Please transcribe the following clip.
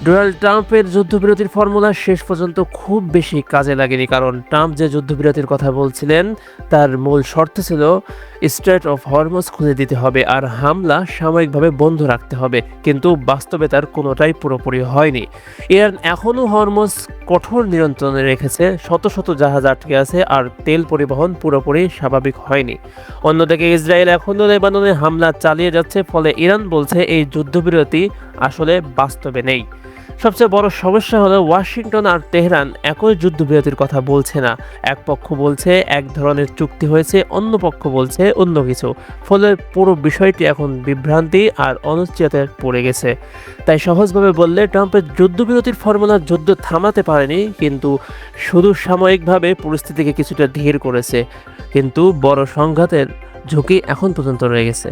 Donald ট্রাম্পের যুদ্ধবিরতির formula শেষ পর্যন্ত খুব বেশি কাজে লাগেনি, কারণ ট্রাম্প যে যুদ্ধবিরতির কথা বলছিলেন তার মূল শর্ত ছিল স্ট্রেইট অফ হরমুজ খুলে দিতে হবে আর হামলা সাময়িকভাবে বন্ধ রাখতে হবে, কিন্তু বাস্তবে তার কোনোটাই পুরোপুরি হয়নি। ইরান এখনও হরমুজ কঠোর নিয়ন্ত্রণে রেখেছে, শত শত জাহাজ আটকে আছে আর তেল পরিবহন পুরোপুরি স্বাভাবিক হয়নি। অন্যদিকে ইসরায়েল এখনও লেবাননে হামলা চালিয়ে যাচ্ছে, ফলে ইরান বলছে এই যুদ্ধবিরতি আসলে বাস্তবে নেই। সবচেয়ে বড় সমস্যা হলো ওয়াশিংটন আর তেহরান একই যুদ্ধবিরতির কথা বলছে না। এক পক্ষ বলছে এক ধরনের চুক্তি হয়েছে, অন্য পক্ষ বলছে অন্য কিছু। ফলে পুরো বিষয়টি এখন বিভ্রান্তি আর অনিশ্চয়তায় পড়ে গেছে। তাই সহজভাবে বললে ট্রাম্পের যুদ্ধবিরতির ফর্মুলা যুদ্ধ থামাতে পারেনি, কিন্তু শুধু সাময়িকভাবে পরিস্থিতিকে কিছুটা ধীর করেছে। কিন্তু বড় সংঘাতের ঝুঁকি এখন পর্যন্ত রয়ে গেছে।